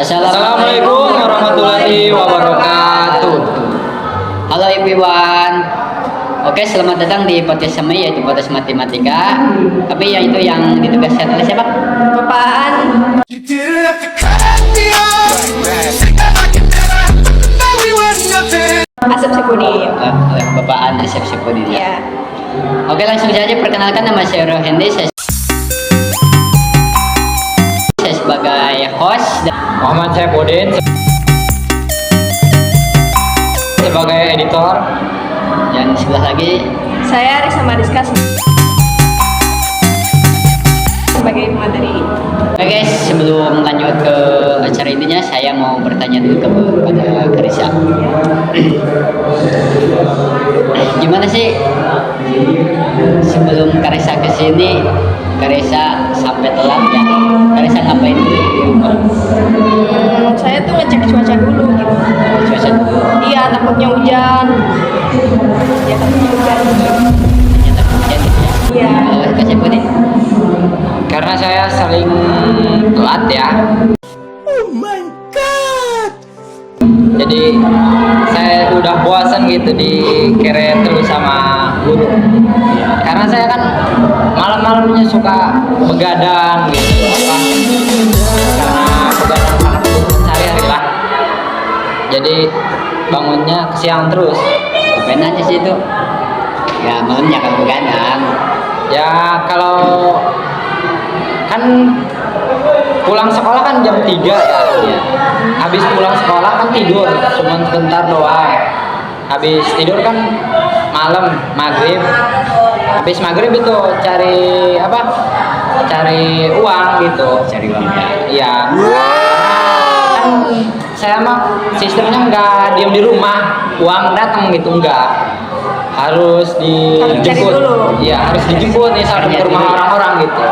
Assalamualaikum warahmatullahi wabarakatuh. Halo everyone. Oke, selamat datang di podcast kami, yaitu podcast matematika. Tapi yaitu yang ditugaskan oleh siapa? Bapak Aan. Asep Sepudin. Bapak Aan Asep Sepudin. Ya. Oke, langsung saja perkenalkan, nama saya Rohendi. Saya sebagai host. Muhammad Sepudin sebagai editor. Yang sebelah lagi Saya Risa Mariska sebagai pemateri. Oke guys, sebelum lanjut ke acara intinya, saya mau bertanya dulu kepada Karisa. Gimana sih sebelum Karisa kesini, Karisa sampai telat ya? Karisa ngapain dulu di rumah? Saya tuh ngecek cuaca dulu gitu. Cuaca dulu. Iya, takutnya hujan. Ya, takutnya hujan. Ternyata hujan gitu ya. Iya. Kalau Kasih Pudin? Karena saya sering telat ya. Jadi saya udah bosan gitu dikeret terus sama guru. Karena saya kan malam-malamnya suka begadang gitu apa. Karena begadang karena kebutuhan sehari-hari lah. Jadi bangunnya kesiangan terus. Ngapain aja sih itu? Ya malamnya kalau begadang. Ya kalau kan pulang sekolah kan jam 3 ya. Ya. Habis pulang sekolah kan tidur cuma sebentar doang. Habis tidur kan malam maghrib. Habis maghrib itu cari apa? Cari uang gitu. Cari uang ya. Iya. Kan saya mah sistemnya nggak diam di rumah, uang datang gitu enggak. Harus Harus cari dijemput. dulu. Iya, harus dijemput nih sampai ke rumah orang-orang gitu.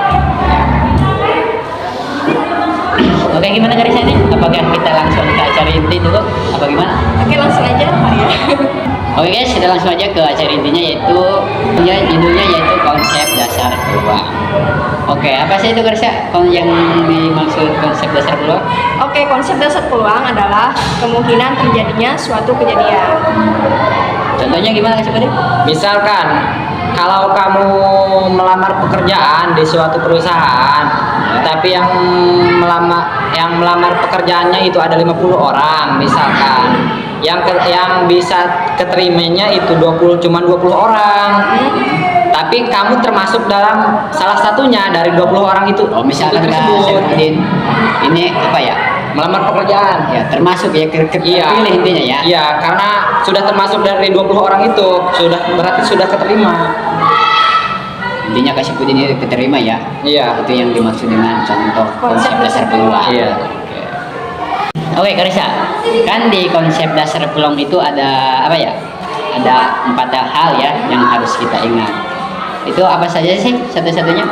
Oke, gimana Karisa ini? Apakah kita langsung ke acara inti dulu? Apa gimana? Oke, langsung aja Pak ya. Oke guys, kita langsung aja ke acara intinya, yaitu judulnya yaitu konsep dasar peluang. Oke, apa sih itu Karisa? Yang dimaksud konsep dasar peluang? Oke, konsep dasar peluang adalah kemungkinan terjadinya suatu kejadian. Contohnya gimana Kasih Pudin? Misalkan kalau kamu melamar pekerjaan di suatu perusahaan, tapi yang melamar pekerjaannya itu ada 50 orang misalkan. Yang bisa keterimanya itu 20 orang. Tapi kamu termasuk dalam salah satunya dari 20 orang itu. Oh, misalkan Kasih Pudin ini apa ya? Melamar pekerjaan. Ya, termasuk ya Iya. terpilih intinya ya. Iya, karena sudah termasuk dari 20 orang itu, berarti sudah keterima. Intinya Kasih Pudin ini keterima ya. Iya. Itu yang dimaksud dengan contoh konsep dasar peluang. Iya. Oke Karisa, kan di konsep dasar peluang itu ada apa ya? Ada 4 hal ya yang harus kita ingat. Itu apa saja sih satu-satunya?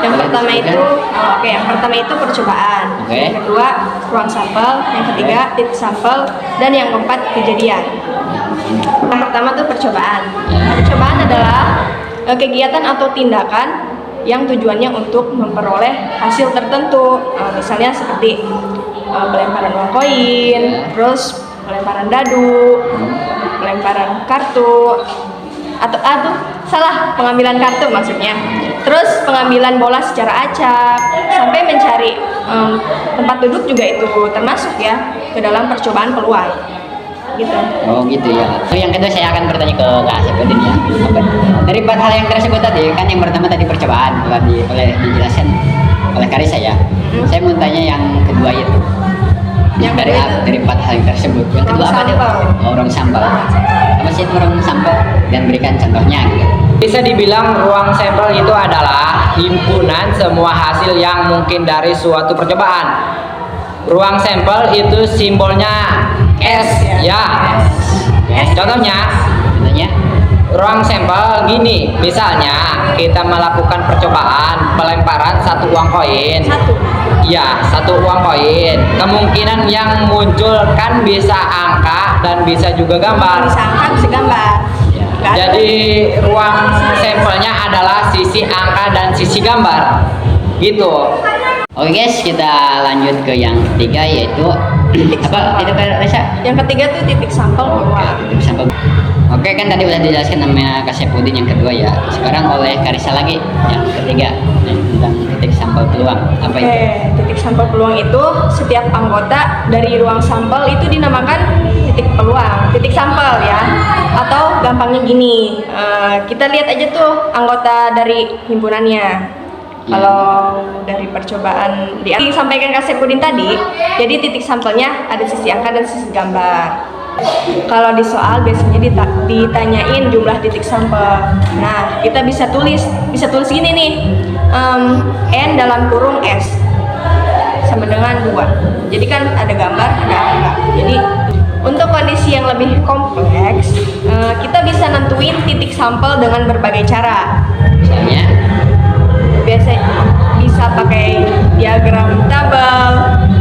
Yang Boleh pertama disebutkan? itu, yang pertama itu percobaan. Oke. Yang kedua ruang sampel. Yang ketiga titik sampel. Dan yang keempat kejadian. Yang pertama tuh percobaan. Percobaan adalah kegiatan atau tindakan yang tujuannya untuk memperoleh hasil tertentu. Misalnya seperti pelemparan uang koin, terus pelemparan dadu, pelemparan kartu, atau pengambilan kartu maksudnya. Terus pengambilan bola secara acak, sampai mencari tempat duduk juga itu termasuk ya ke dalam percobaan peluang. Gitu. Oh gitu ya. Oh, yang kedua saya akan bertanya ke Kak Sepudin ya. Apa? Dari 4 hal yang tersebut tadi, kan yang pertama tadi percobaan boleh dijelaskan oleh Karisa ya. Saya mau tanya yang kedua itu. Yang dari kedua itu? dari 4 hal yang tersebut. Yang kedua apa nih? sampel. Oh, ruang sampel. Apa sih itu ruang sampel? Dan berikan contohnya gitu. Bisa dibilang ruang sampel itu adalah himpunan semua hasil yang mungkin dari suatu percobaan. Ruang sampel itu simbolnya S ya. Contohnya ruang sampel gini, misalnya kita melakukan percobaan pelemparan 1 uang koin. Ya, 1 uang koin. Kemungkinan yang muncul kan bisa angka dan bisa juga gambar. Bisa angka, bisa gambar. Jadi ruang sampelnya adalah sisi angka dan sisi gambar. Gitu. Oke guys, kita lanjut ke yang ketiga yaitu apa itu kan Reza? Yang ketiga tuh titik sampel peluang. Titik sampel. Oke kan tadi udah dijelaskan namanya Kak Saipudin yang kedua ya. Sekarang oleh Karisa lagi yang ketiga tentang titik sampel peluang. Apa itu? Titik sampel peluang itu setiap anggota dari ruang sampel itu dinamakan titik peluang, titik sampel ya. Atau gampangnya gini, kita lihat aja tuh anggota dari himpunannya. Kalau dari percobaan disampaikan Kak Saipudin tadi, jadi titik sampelnya ada sisi angka dan sisi gambar. Kalau di soal biasanya ditanyain jumlah titik sampel. Nah, kita bisa tulis gini nih, n dalam kurung s sama dengan 2. Jadi kan ada gambar, ada angka. Jadi untuk kondisi yang lebih kompleks, kita bisa nentuin titik sampel dengan berbagai cara. Misalnya Biasanya bisa pakai diagram tabel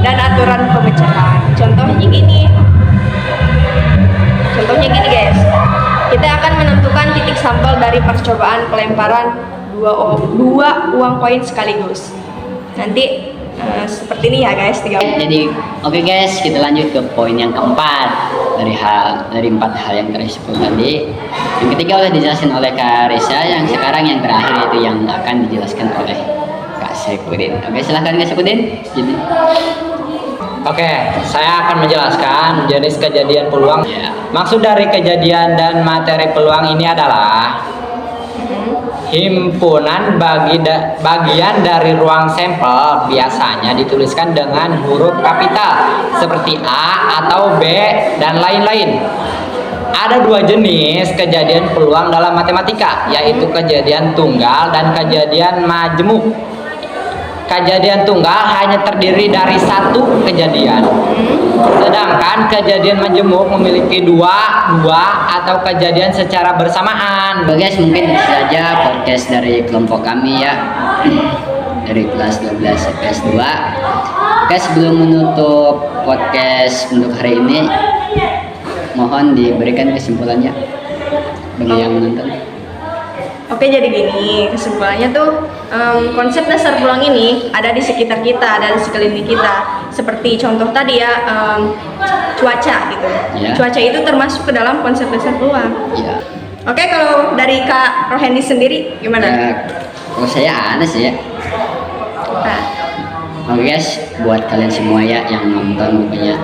dan aturan pemecahan. Contohnya gini guys, kita akan menentukan titik sampel dari percobaan pelemparan dua uang koin sekaligus. Nanti seperti ini ya guys, 3. jadi oke guys, kita lanjut ke poin yang keempat dari 4 hal yang tersebut tadi. Yang ketiga udah dijelaskan oleh Kak Risa, yang sekarang yang terakhir itu yang akan dijelaskan oleh Kak Saipudin. Oke, silahkan Kak Saipudin. Jadi Oke, saya akan menjelaskan jenis kejadian peluang. Ya. Maksud dari kejadian dan materi peluang ini adalah himpunan bagian dari ruang sampel biasanya dituliskan dengan huruf kapital seperti A atau B dan lain-lain. Ada 2 jenis kejadian peluang dalam matematika, yaitu kejadian tunggal dan kejadian majemuk. Kejadian tunggal hanya terdiri dari 1 kejadian, sedangkan kejadian majemuk memiliki dua atau kejadian secara bersamaan. oke guys, mungkin itu saja podcast dari kelompok kami ya, dari kelas 12 IPS 2. Oke, sebelum menutup podcast untuk hari ini, mohon diberikan kesimpulannya bagi yang menonton. Oke, jadi gini, kesimpulannya tuh konsep dasar peluang ini ada di sekitar kita, ada di sekeliling kita. Seperti contoh tadi ya, cuaca gitu. Ya. Cuaca itu termasuk ke dalam konsep dasar peluang. Ya. Oke, kalau dari Kak Rohendi sendiri gimana? Kalau saya aneh sih ya. Nah, Oke guys, buat kalian semua ya yang nonton pokoknya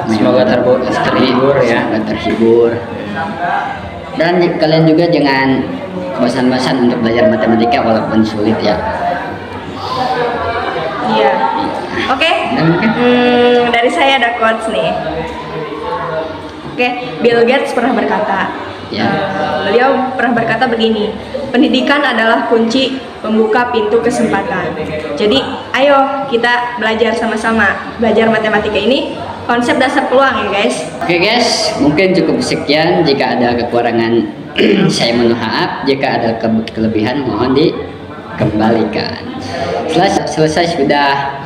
Semoga terhibur ya. Semoga terhibur. Dan kalian juga jangan bosan-bosan untuk belajar matematika walaupun sulit ya. iya. Oke, Dan mungkin dari saya ada quotes nih. Oke, Bill Gates pernah berkata, Ya. beliau pernah berkata begini, pendidikan adalah kunci pembuka pintu kesempatan. Jadi, ayo kita belajar sama-sama, belajar matematika ini, konsep dasar peluang ya guys. Oke guys, mungkin cukup sekian. Jika ada kekurangan saya mohon maaf. Jika ada kelebihan mohon dikembalikan. Selesai sudah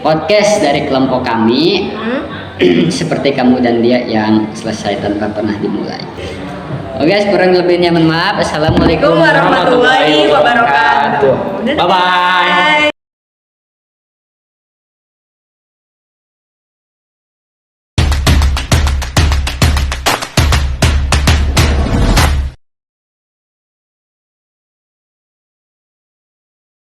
podcast dari kelompok kami. Seperti kamu dan dia yang selesai tanpa pernah dimulai. Oke guys, kurang lebihnya mohon maaf. Assalamualaikum Assalamualaikum warahmatullahi wabarakatuh. Bye bye.